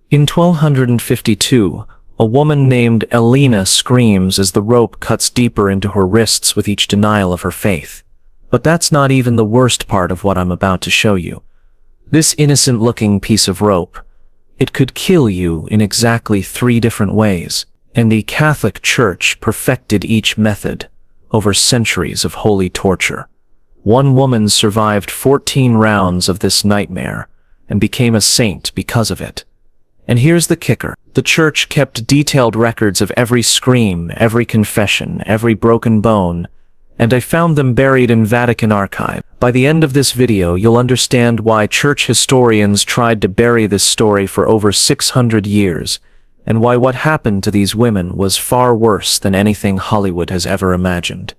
In 1252, a woman named Elena screams as the rope cuts deeper into her wrists with each denial of her faith. But that's not even the worst part of what I'm about to show you. This innocent-looking piece of rope, it could kill you in exactly 3 different ways, and the Catholic Church perfected each method over centuries of holy torture. One woman survived 14 rounds of this nightmare and became a saint because of it. And here's the kicker. The Church kept detailed records of every scream, every confession, every broken bone, and I found them buried in Vatican archive. By the end of this video, you'll understand why church historians tried to bury this story for over 600 years, and why what happened to these women was far worse than anything Hollywood has ever imagined.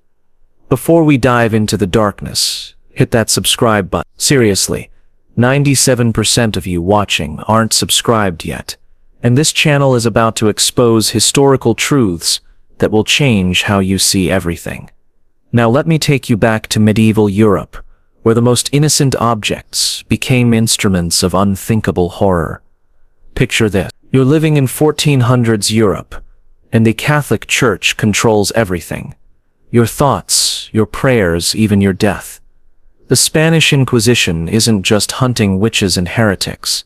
Before we dive into the darkness, hit that subscribe button. Seriously, 97% of you watching aren't subscribed yet, and this channel is about to expose historical truths that will change how you see everything. Now let me take you back to medieval Europe, where the most innocent objects became instruments of unthinkable horror. Picture this. You're living in 1400s Europe, and the Catholic Church controls everything. Your thoughts, your prayers, even your death. The Spanish Inquisition isn't just hunting witches and heretics.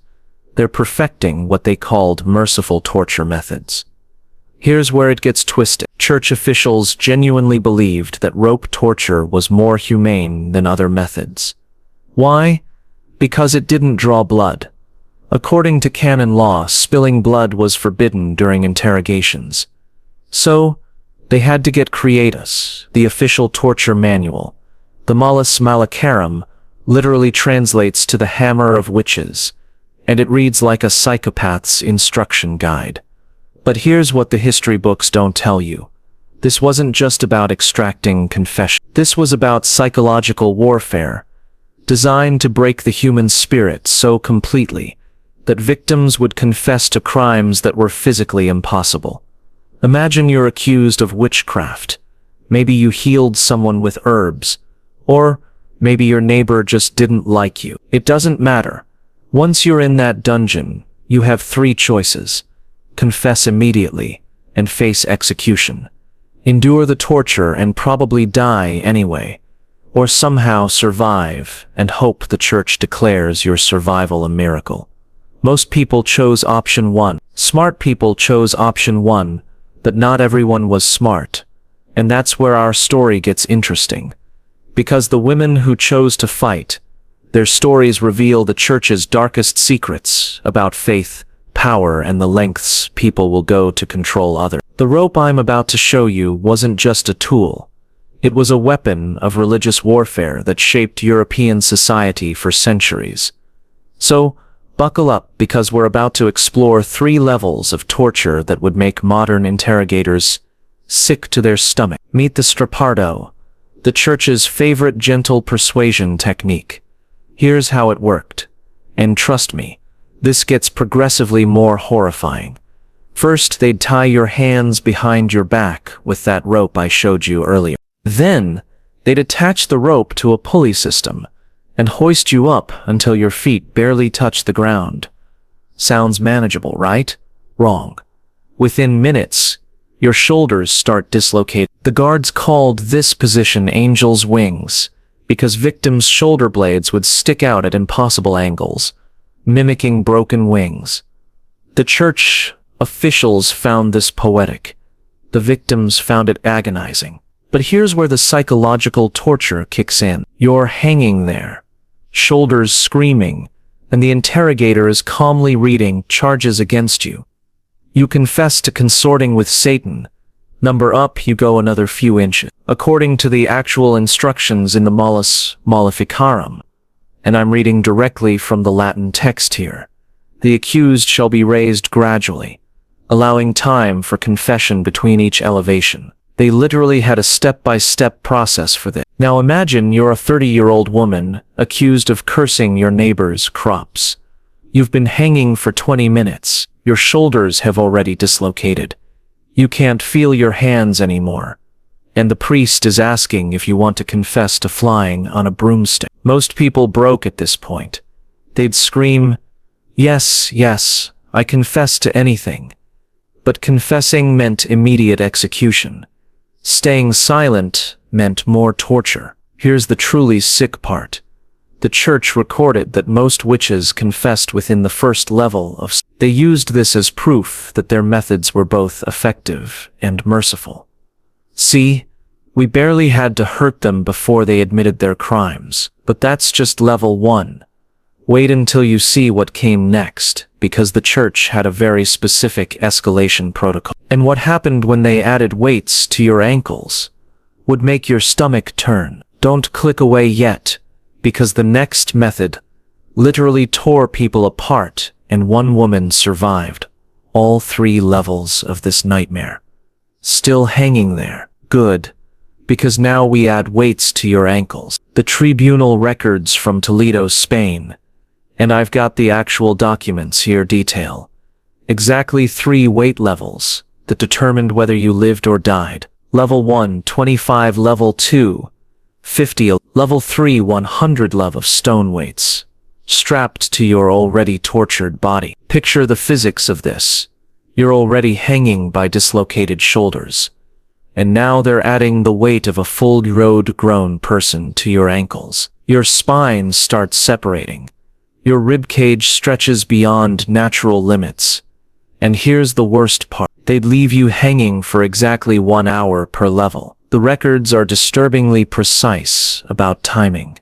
They're perfecting what they called merciful torture methods. Here's where it gets twisted. Church officials genuinely believed that rope torture was more humane than other methods. Why? Because it didn't draw blood. According to canon law, spilling blood was forbidden during interrogations. So, they had to get creatus, the official torture manual. The Malus Malacarum literally translates to the hammer of witches, and it reads like a psychopath's instruction guide. But here's what the history books don't tell you. This wasn't just about extracting confession. This was about psychological warfare, designed to break the human spirit so completely that victims would confess to crimes that were physically impossible. Imagine you're accused of witchcraft. Maybe you healed someone with herbs, or maybe your neighbor just didn't like you. It doesn't matter. Once you're in that dungeon, you have 3 choices. Confess immediately and face execution. Endure the torture and probably die anyway, or somehow survive and hope the Church declares your survival a miracle. Most people chose option 1. Smart people chose option 1, but not everyone was smart. And that's where our story gets interesting. Because the women who chose to fight, their stories reveal the Church's darkest secrets about faith, power, and the lengths people will go to control others. The rope I'm about to show you wasn't just a tool. It was a weapon of religious warfare that shaped European society for centuries. So, buckle up, because we're about to explore 3 levels of torture that would make modern interrogators sick to their stomach. Meet the Strappado, the Church's favorite gentle persuasion technique. Here's how it worked. And trust me, this gets progressively more horrifying. First, they'd tie your hands behind your back with that rope I showed you earlier. Then, they'd attach the rope to a pulley system and hoist you up until your feet barely touch the ground. Sounds manageable, right? Wrong. Within minutes, your shoulders start dislocating. The guards called this position angel's wings because victims' shoulder blades would stick out at impossible angles, mimicking broken wings. The Church officials found this poetic. The victims found it agonizing. But here's where the psychological torture kicks in. You're hanging there, shoulders screaming, and the interrogator is calmly reading charges against you. You confess to consorting with Satan. Number up, you go another few inches. According to the actual instructions in the Malus Maleficarum, and I'm reading directly from the Latin text here, the accused shall be raised gradually, allowing time for confession between each elevation. They literally had a step-by-step process for this. Now imagine you're a 30-year-old woman accused of cursing your neighbor's crops. You've been hanging for 20 minutes. Your shoulders have already dislocated. You can't feel your hands anymore. And the priest is asking if you want to confess to flying on a broomstick. Most people broke at this point. They'd scream, "Yes, yes, I confess to anything. But confessing meant immediate execution. Staying silent meant more torture. Here's the truly sick part. The church recorded that most witches confessed within the first level of. They used this as proof that their methods were both effective and merciful. See, we barely had to hurt them before they admitted their crimes. But that's just level 1. Wait until you see what came next, because the church had a very specific escalation protocol. And what happened when they added weights to your ankles would make your stomach turn. Don't click away yet, because the next method literally tore people apart, and one woman survived all 3 levels of this nightmare. Still hanging there. Good, because now we add weights to your ankles. The tribunal records from Toledo, Spain, and I've got the actual documents here detail exactly 3 weight levels that determined whether you lived or died. Level 1, 25, level 2, 50, level 3, 100 level of stone weights, strapped to your already tortured body. Picture the physics of this. You're already hanging by dislocated shoulders, and now they're adding the weight of a full-grown person to your ankles. Your spine starts separating. Your ribcage stretches beyond natural limits. And here's the worst part. They'd leave you hanging for exactly 1 hour per level. The records are disturbingly precise about timing.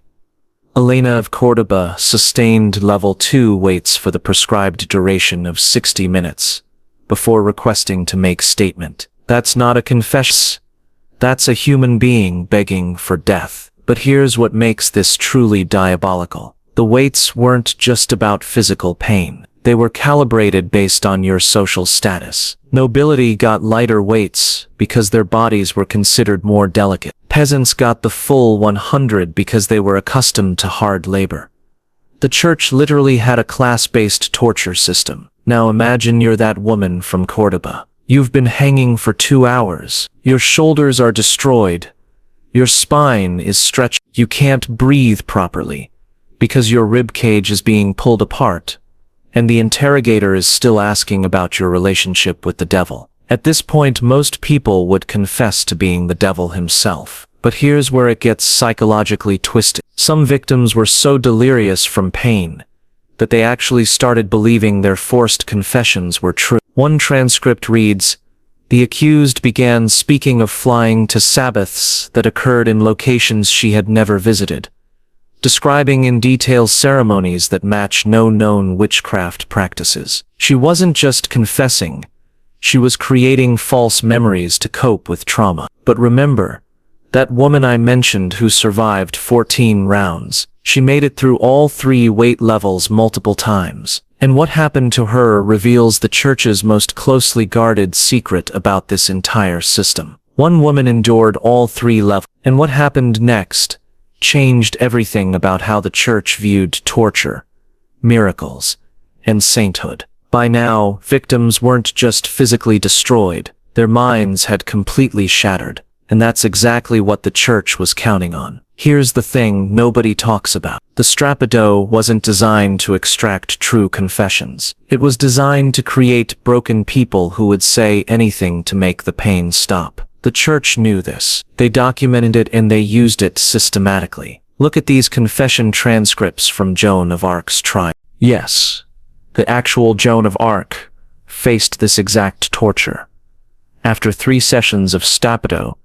Elena of Córdoba sustained level 2 weights for the prescribed duration of 60 minutes, before requesting to make statement. That's not a confession. That's a human being begging for death. But here's what makes this truly diabolical. The weights weren't just about physical pain. They were calibrated based on your social status. Nobility got lighter weights because their bodies were considered more delicate. Peasants got the full 100 because they were accustomed to hard labor. The church literally had a class-based torture system. Now imagine you're that woman from Córdoba. You've been hanging for 2 hours. Your shoulders are destroyed. Your spine is stretched. You can't breathe properly because your rib cage is being pulled apart, and the interrogator is still asking about your relationship with the devil. At this point, most people would confess to being the devil himself. But here's where it gets psychologically twisted. Some victims were so delirious from pain that they actually started believing their forced confessions were true. One transcript reads, "The accused began speaking of flying to Sabbaths that occurred in locations she had never visited, describing in detail ceremonies that match no known witchcraft practices." She wasn't just confessing, she was creating false memories to cope with trauma. But remember, that woman I mentioned who survived 14 rounds, she made it through all 3 weight levels multiple times. And what happened to her reveals the church's most closely guarded secret about this entire system. One woman endured all 3 levels, and what happened next changed everything about how the church viewed torture, miracles, and sainthood. By now, victims weren't just physically destroyed, their minds had completely shattered, and that's exactly what the church was counting on. Here's the thing nobody talks about. The Strappado wasn't designed to extract true confessions. It was designed to create broken people who would say anything to make the pain stop. The church knew this. They documented it and they used it systematically. Look at these confession transcripts from Joan of Arc's trial. Yes, the actual Joan of Arc faced this exact torture. After 3 sessions of Strappado,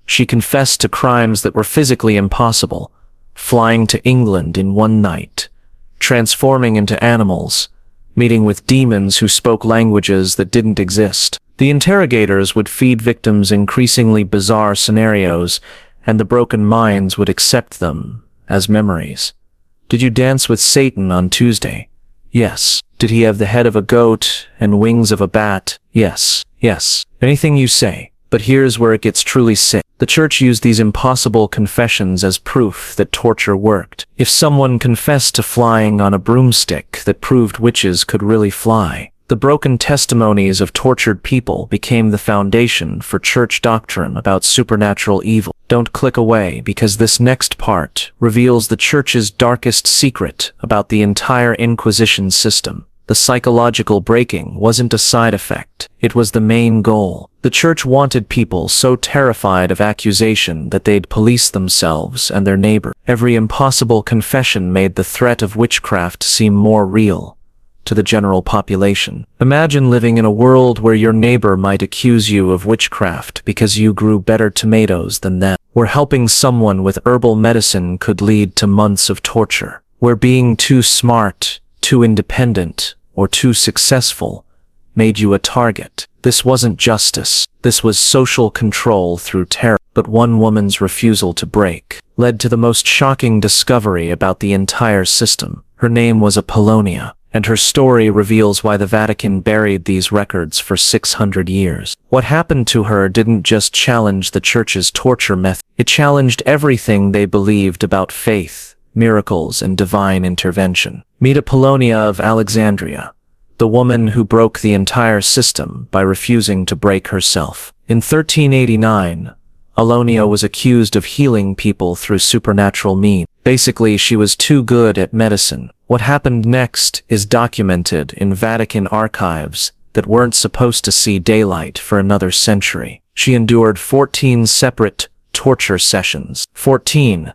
she confessed to crimes that were physically impossible, flying to England in one night, transforming into animals, meeting with demons who spoke languages that didn't exist. The interrogators would feed victims increasingly bizarre scenarios, and the broken minds would accept them as memories. Did you dance with Satan on Tuesday? Yes. Did he have the head of a goat and wings of a bat? Yes. Yes. Anything you say. But here's where it gets truly sick. The church used these impossible confessions as proof that torture worked. If someone confessed to flying on a broomstick that proved witches could really fly, the broken testimonies of tortured people became the foundation for church doctrine about supernatural evil. Don't click away, because this next part reveals the church's darkest secret about the entire Inquisition system. The psychological breaking wasn't a side effect. It was the main goal. The church wanted people so terrified of accusation that they'd police themselves and their neighbor. Every impossible confession made the threat of witchcraft seem more real to the general population. Imagine living in a world where your neighbor might accuse you of witchcraft because you grew better tomatoes than them, where helping someone with herbal medicine could lead to months of torture, where being too smart, too independent, or too successful made you a target. This wasn't justice. This was social control through terror. But one woman's refusal to break led to the most shocking discovery about the entire system. Her name was Apollonia, and her story reveals why the Vatican buried these records for 600 years. What happened to her didn't just challenge the church's torture method. It challenged everything they believed about faith, miracles, and divine intervention. Meet Apollonia of Alexandria, the woman who broke the entire system by refusing to break herself. In 1389, Apollonia was accused of healing people through supernatural means. Basically, she was too good at medicine. What happened next is documented in Vatican archives that weren't supposed to see daylight for another century. She endured 14 separate torture sessions. 14.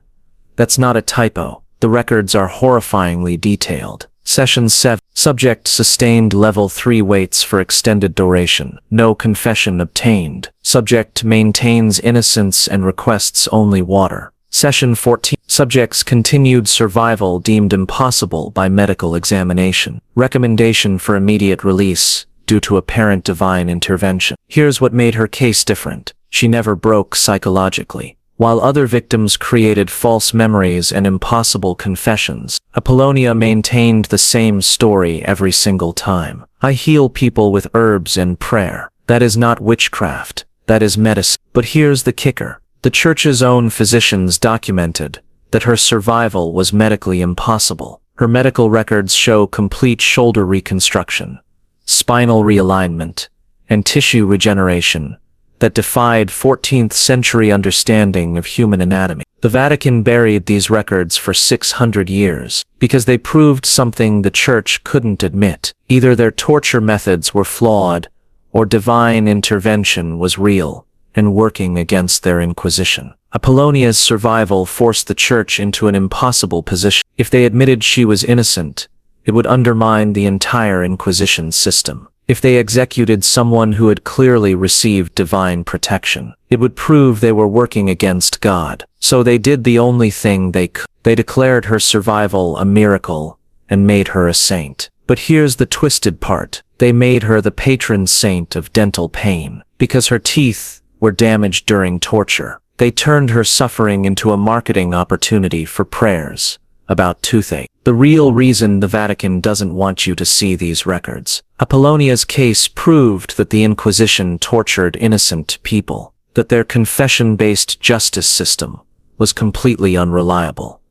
That's not a typo. The records are horrifyingly detailed. Session 7. Subject sustained level 3 weights for extended duration. No confession obtained. Subject maintains innocence and requests only water. Session 14. Subject's continued survival deemed impossible by medical examination. Recommendation for immediate release due to apparent divine intervention. Here's what made her case different. She never broke psychologically. While other victims created false memories and impossible confessions, Apollonia maintained the same story every single time. I heal people with herbs and prayer. That is not witchcraft. That is medicine. But here's the kicker. The church's own physicians documented that her survival was medically impossible. Her medical records show complete shoulder reconstruction, spinal realignment, and tissue regeneration that defied 14th century understanding of human anatomy. The Vatican buried these records for 600 years because they proved something the church couldn't admit. Either their torture methods were flawed or divine intervention was real and working against their inquisition. Apollonia's survival forced the church into an impossible position. If they admitted she was innocent, it would undermine the entire Inquisition system. If they executed someone who had clearly received divine protection, it would prove they were working against God. So they did the only thing they could. They declared her survival a miracle and made her a saint. But here's the twisted part. They made her the patron saint of dental pain. Because her teeth were damaged during torture, they turned her suffering into a marketing opportunity for prayers about toothache. The real reason the Vatican doesn't want you to see these records. Apollonia's case proved that the Inquisition tortured innocent people, that their confession-based justice system was completely unreliable,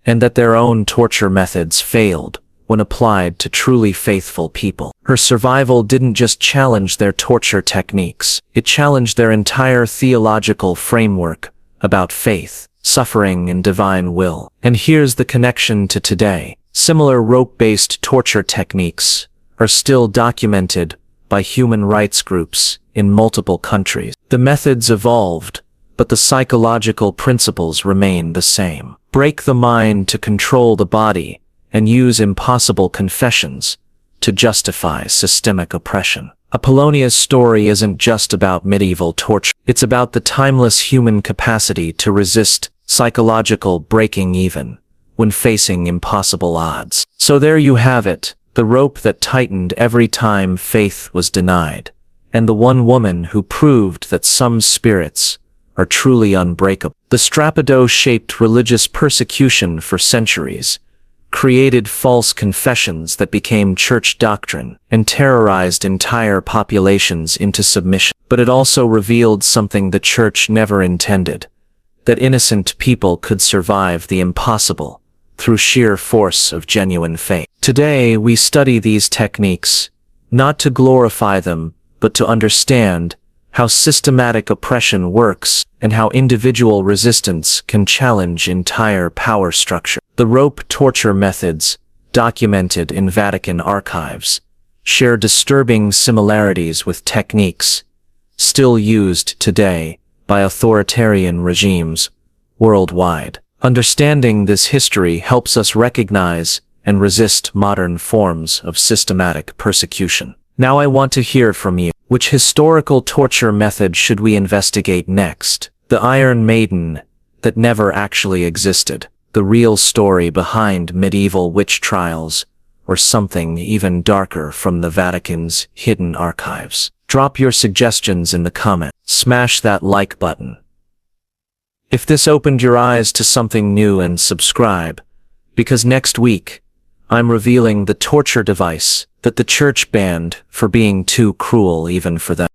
and that their own torture methods failed when applied to truly faithful people. Her survival didn't just challenge their torture techniques, it challenged their entire theological framework about faith, suffering, and divine will. And here's the connection to today. Similar rope-based torture techniques are still documented by human rights groups in multiple countries. The methods evolved, but the psychological principles remain the same. Break the mind to control the body, and use impossible confessions to justify systemic oppression. Apollonia's story isn't just about medieval torture. It's about the timeless human capacity to resist psychological breaking even when facing impossible odds. So there you have it, the rope that tightened every time faith was denied, and the one woman who proved that some spirits are truly unbreakable. The Strappado shaped religious persecution for centuries, created false confessions that became church doctrine, and terrorized entire populations into submission. But it also revealed something the church never intended, that innocent people could survive the impossible through sheer force of genuine faith. Today, we study these techniques, not to glorify them, but to understand how systematic oppression works and how individual resistance can challenge entire power structure. The rope torture methods documented in Vatican archives share disturbing similarities with techniques still used today by authoritarian regimes worldwide. Understanding this history helps us recognize and resist modern forms of systematic persecution. Now I want to hear from you. Which historical torture method should we investigate next? The Iron Maiden that never actually existed, the real story behind medieval witch trials, or something even darker from the Vatican's hidden archives? Drop your suggestions in the comments. Smash that like button if this opened your eyes to something new, and subscribe, because next week I'm revealing the torture device that the church banned for being too cruel even for them.